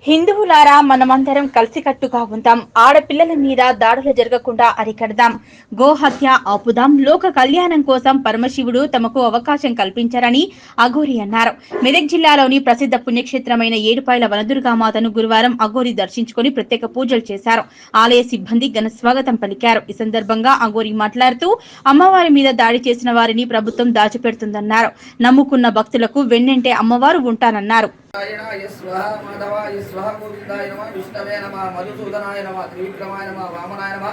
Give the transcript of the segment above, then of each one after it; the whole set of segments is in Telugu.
హిందువులారా మనమందరం కలిసికట్టుగా ఉందాం. ఆడపిల్లల మీద దాడులు జరగకుండా అరికడదాం. గోహత్య ఆపుదాం. లోక కళ్యాణం కోసం పరమశివుడు తమకు అవకాశం కల్పించారని అఘోరి అన్నారు. మెదక్ జిల్లాలోని ప్రసిద్ధ పుణ్యక్షేత్రమైన ఏడుపాయల వనదుర్గామాతను గురువారం అఘోరి దర్శించుకుని ప్రత్యేక పూజలు చేశారు. ఆలయ సిబ్బంది ఘన స్వాగతం పలికారు. ఈ సందర్భంగా అఘోరి మాట్లాడుతూ అమ్మవారి మీద దాడి చేసిన వారిని ప్రభుత్వం దాచిపెడుతుందన్నారు. నమ్ముకున్న భక్తులకు వెన్నంటే అమ్మవారు ఉంటానన్నారు. माधवाय स्वाहा गोविंदाय नमः विष्णवे नमः मधुसूदनाय नमः त्रिविक्रमाय नमः वामनाय नमः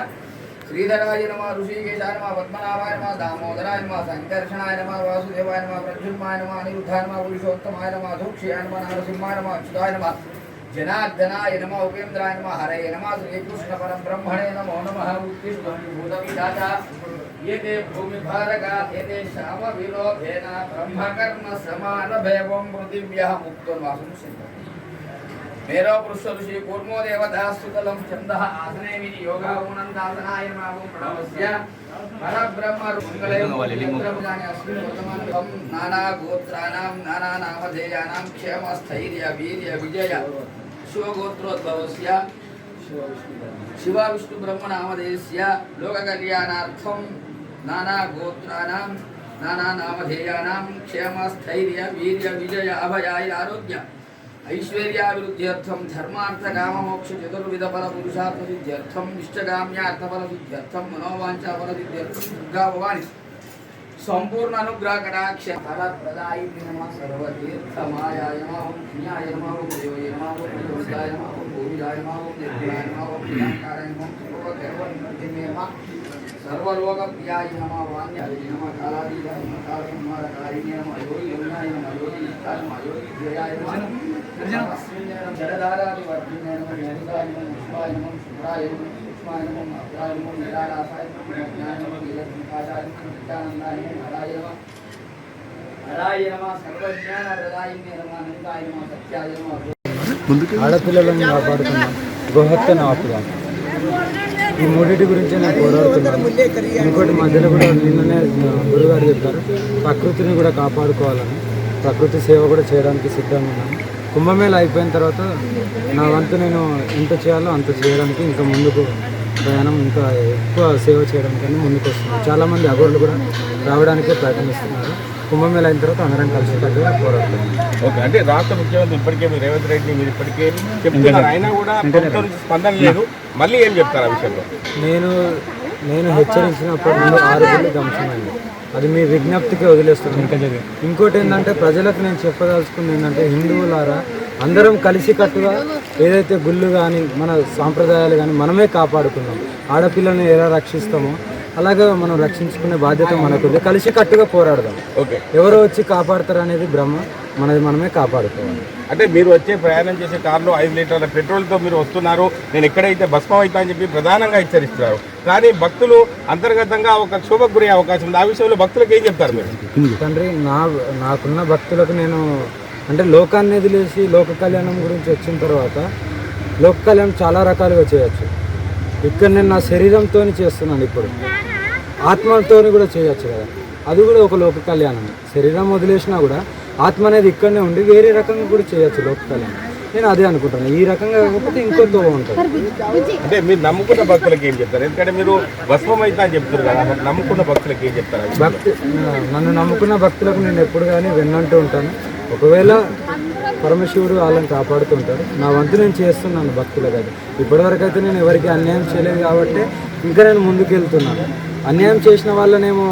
श्रीधराय नमः ऋषिकेशाय नमः पद्मनाभाय नमः दामोदराय नमः संकर्षणाय नमः वासुदेवाय नमः प्रद्युम्नाय नमः अनिरुद्धाय नमः पुरुषोत्तमाय नमः धूक्षयाय नमः नरसिंहाय नमः अच्युताय नमः जनार्दनाय नमः उपेन्द्राय नमः हरे नमः श्रीकृष्ण परम ब्रह्मणे नमो नमः उत्तिष्ठ भूतविधाता येते भूमिभारका येते श्याम विलोभेन ब्रह्मकर्म समान भैवं पृथिव्याः मुक्तो वासुं सिद्धं मेरो पुरुष ऋषि कूर्मो देवता सुतलं छन्दः आसने विनि योगा उनन्दासनाय नमः प्रणवस्य परब्रह्म मंगले मंगलानि अस्मिन् वर्तमानं नाना गोत्राणां नाना नामधेयानां क्षेमस्थैर्य वीर्य विजय शिवगोत्रोद्भवस्य शिवा विष्णु ब्रह्म नामधेयस्य लोककल्याणार्थं नाना गोत्राणां नाना नामधेयानां क्षेमस्थैर्य वीर्य विजय अभयाय आरोग्य ऐश्वर्याभिवृद्ध्यर्थं धर्मार्थ काम मोक्ष चतुर्विध फल पुरुषार्थ सिद्ध्यर्थं इष्टकाम्यार्थ फल सिद्ध्यर्थं मनोवांछा फल सिद्ध्यर्थं दुर्गा भवानी संपूर्ण अनुग्रह कटाक्ष फलप्रदायिनी नमः सर्वतीर्थमायाय नमः ओम पुण्याय नमः ओम देवाय नमः ओम प्रभुदाय नमः ओम भूमिदाय नमः ओम निर्गुणाय नमः ओम प्रियंकाराय नमः ओम सर्वगर्वनिर्ममे नमः सर्वलोकप्रियाय नमः वाण्याय नमः कालादीनाय नमः कालकुमारकारिणे नमः योगी योगिनाय नमः योगी निष्ठाय नमः योगी जयाय नमः जलधारादिवर्धिने नमः योगिदाय नमः विश्वाय नमः शुभ्राय नमः सूक्ष्माय नमः अभ्राय नमः निरालासाय नमः ज्ञानाय नमः वीरनिकाशाय नमः नित्यानन्दाय नमः हराय नमः सर्वज्ञानप्रदायिने नमः अनन्ताय नमः सत्याय नमः ఆడపిల్లలను కాపాడుతున్నాం, గోహత్యను ఆపుదాం. ఈ మూడింటి గురించి నేను పోరాడుతున్నాను. ఇంకోటి మధ్యలో కూడా నిన్ననే గురుగారు చెప్పారు, ప్రకృతిని కూడా కాపాడుకోవాలని. ప్రకృతి సేవ కూడా చేయడానికి సిద్ధంగా ఉన్నాను. కుంభమేళ అయిపోయిన తర్వాత నా వంతు నేను ఎంత చేయాలో అంత చేయడానికి ఇంకా ముందుకు ప్రయాణం, ఇంకా ఎక్కువ సేవ చేయడానికి ముందుకు వస్తున్నాను. చాలామంది అఘోరులు కూడా రావడానికే ప్రయత్నిస్తున్నారు. కుంభమేళ అయిన తర్వాత అందరం కలిసి కట్టుగా పోరాడుతున్నాం. ఓకే, అంటే రాష్ట్ర ముఖ్యమంత్రి ఇప్పటికే రేవంత్ రెడ్డి మీరు ఇప్పటికే చెప్తున్నారు, అయినా కూడా స్పందన లేదు. మళ్ళీ ఏం చెప్తారు ఆ విషయంలో? నేను హెచ్చరించినప్పుడు 6 గుళ్ళు ధ్వంసమైంది. అది మీ విజ్ఞప్తికి వదిలేస్తున్నాను. ఇంకోటి ఏంటంటే ప్రజలకు నేను చెప్పదలుచుకుంది ఏంటంటే, హిందువులారా అందరం కలిసి కట్టుగా ఏదైతే గుళ్ళు కానీ మన సాంప్రదాయాలు కానీ మనమే కాపాడుకున్నాం. ఆడపిల్లని ఎలా రక్షిస్తామో అలాగే మనం రక్షించుకునే బాధ్యత మనకుంది. కలిసి కట్టుగా పోరాడదాం. ఓకే, ఎవరో వచ్చి కాపాడతారు అనేది భ్రమ, మనది మనమే కాపాడుకోవాలి. అంటే మీరు వచ్చే ప్రయాణం చేసే కారులో 5 లీటర్ల పెట్రోల్తో మీరు వస్తున్నారు, నేను ఎక్కడైతే భస్మం అవుతా అని చెప్పి ప్రధానంగా హెచ్చరిస్తున్నారు. కానీ భక్తులు అంతర్గతంగా ఒక క్షోభకు గురే అవకాశం ఉంది. ఆ విషయంలో భక్తులకు ఏం చెప్తారు మీరు? తండ్రి, నాకున్న భక్తులకు నేను అంటే లోకాన్ని వదిలేసి లోక కళ్యాణం గురించి వచ్చిన తర్వాత లోక కళ్యాణం చాలా రకాలుగా చేయొచ్చు. ఇక్కడ నేను నా శరీరంతో చేస్తున్నాను, ఇప్పుడు ఆత్మతో కూడా చేయొచ్చు కదా. అది కూడా ఒక లోక కళ్యాణం. శరీరం వదిలేసినా కూడా ఆత్మ అనేది ఇక్కడనే ఉండి వేరే రకంగా కూడా చేయొచ్చు లోక కళ్యాణం. నేను అదే అనుకుంటున్నాను. ఈ రకంగా కాకపోతే ఇంకొక ఉంటుంది. అంటే మీరు నమ్ముకున్న భక్తులకు ఏం చెప్తారు? ఎందుకంటే మీరు భస్మం అయితే అని చెప్తారు కదా, నమ్ముకున్న భక్తులకు ఏం చెప్తారు? నన్ను నమ్ముకున్న భక్తులకు నేను ఎప్పుడు కానీ విన్నంటూ ఉంటాను. ఒకవేళ పరమశివుడు వాళ్ళని కాపాడుతుంటాడు. నా వంతు నేను చేస్తున్నాను భక్తులకు. అది ఇప్పటివరకు అయితే నేను ఎవరికి అన్యాయం చేయలేదు కాబట్టి ఇంకా నేను ముందుకు వెళ్తున్నాను. అన్యాయం చేసిన వాళ్ళనేమో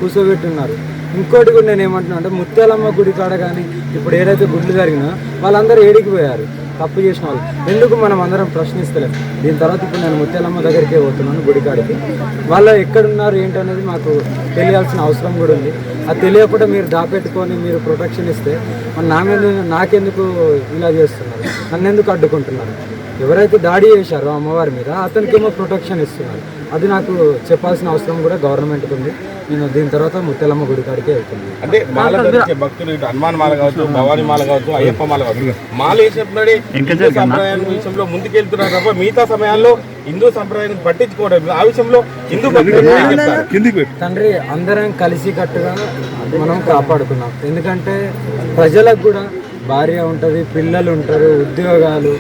కూర్చోబెట్టున్నారు. ఇంకోటి కూడా నేను ఏమంటున్నా అంటే, ముత్యాలమ్మ గుడి కాడ కానీ ఇప్పుడు ఏదైతే గుళ్ళు జరిగినా వాళ్ళందరూ ఏడికి పోయారు, తప్పు చేసిన వాళ్ళు. ఎందుకు మనం అందరం ప్రశ్నిస్తలేం? దీని తర్వాత ఇప్పుడు నేను ముత్యాలమ్మ దగ్గరికే పోతున్నాను, గుడికాడికి. వాళ్ళు ఎక్కడున్నారు ఏంటనేది మాకు తెలియాల్సిన అవసరం కూడా ఉంది. అది తెలియకుండా మీరు దాపెట్టుకొని మీరు ప్రొటెక్షన్ ఇస్తే నాకెందుకు ఇలా చేస్తున్నారు? నన్ను ఎందుకు అడ్డుకుంటున్నారు? ఎవరైతే దాడి చేశారో అమ్మవారి మీద అతనికేమో ప్రొటెక్షన్ ఇస్తున్నారు. అది నాకు చెప్పాల్సిన అవసరం కూడా గవర్నమెంట్కి ఉంది. నేను దీని తర్వాత ముత్యాలమ్మ గుడి కాడికే వెళ్తున్నాను. అంటే మాల ధరించే భక్తులు ఇటు హనుమాన్ మాల కావచ్చు, భవానీ మాల కావచ్చు, అయ్యప్ప మాల కావచ్చు, మాల వేసేప్పుడే హిందూ సంప్రదాయం విషయంలో ముందుకెళ్తున్నారు తప్ప మిగతా సమయాల్లో హిందూ సంప్రదాయాన్ని పట్టించుకోవడం. ఆ విషయంలో హిందూ తండ్రి అందరం కలిసి కట్టుగా మనం కాపాడుకున్నాం. ఎందుకంటే ప్రజలకు కూడా భార్య ఉంటుంది, పిల్లలు ఉంటారు, ఉద్యోగాలు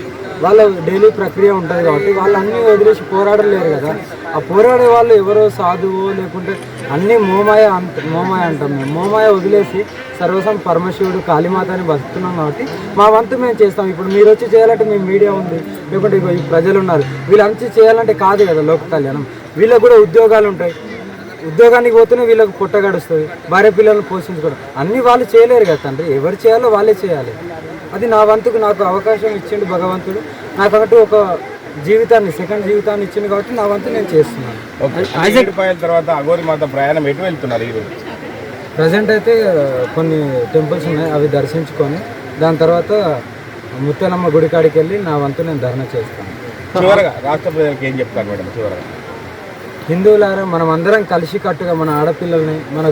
వాళ్ళ డైలీ ప్రక్రియ ఉంటుంది కాబట్టి వాళ్ళు అన్నీ వదిలేసి పోరాడలేరు కదా. ఆ పోరాడే వాళ్ళు ఎవరో సాధువు లేకుంటే అన్నీ మోమాయ అంటాం మేము. మోమాయ వదిలేసి సర్వసం పరమశివుడు కాళీమాత అని బతుకుతున్నాం కాబట్టి మా వంతు మేము చేస్తాం. ఇప్పుడు మీరు వచ్చి చేయాలంటే మేము మీడియా ఉంది, లేకుంటే ఈ ప్రజలు ఉన్నారు, వీళ్ళంతా చేయాలంటే కాదు కదా లోక కళ్యాణం. వీళ్ళకు కూడా ఉద్యోగాలు ఉంటాయి, ఉద్యోగానికి పోతేనే వీళ్ళకి పొట్ట గడుస్తుంది, భార్య పిల్లలను పోషించుకోవడం అన్నీ వాళ్ళు చేయలేరు కదా తండ్రి. ఎవరు చేయాలో వాళ్ళే చేయాలి. అది నా వంతుకు నాకు అవకాశం ఇచ్చిండు భగవంతుడు. నాకంటూ ఒక జీవితాన్ని, సెకండ్ జీవితాన్ని ఇచ్చింది కాబట్టి నా వంతు నేను చేస్తున్నాను. తర్వాత అఘోరి మాత ప్రయాణం ఎటు వెళ్తున్నారు ఈరోజు? ప్రజెంట్ అయితే కొన్ని టెంపుల్స్ ఉన్నాయి, అవి దర్శించుకొని దాని తర్వాత ముత్యాలమ్మ గుడి కాడికి వెళ్ళి నా వంతు నేను ధర్నా చేస్తాను. చివరగా రాష్ట్ర ప్రజలకు ఏం చెప్తారు మేడం? చివరగా హిందువులారా, మనం అందరం కలిసి కట్టుగా మన ఆడపిల్లల్ని, మన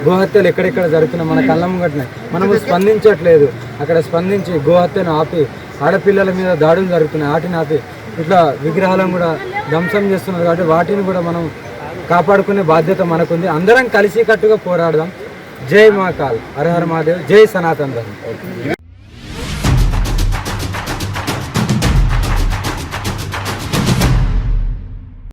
గోహత్యలు ఎక్కడెక్కడ జరుగుతున్నాయి మన కళ్ళ ముంగట్నే మనము స్పందించట్లేదు. అక్కడ స్పందించి గోహత్యను ఆపి, ఆడపిల్లల మీద దాడులు జరుగుతున్నాయి వాటిని ఆపి, ఇట్లా విగ్రహాలను కూడా ధ్వంసం చేస్తున్నారు కాబట్టి వాటిని కూడా మనం కాపాడుకునే బాధ్యత మనకుంది. అందరం కలిసి కట్టుగా పోరాడదాం. జై మహాకాల్, హర హర మహాదేవ్, జై సనాతన్ ధర్మం.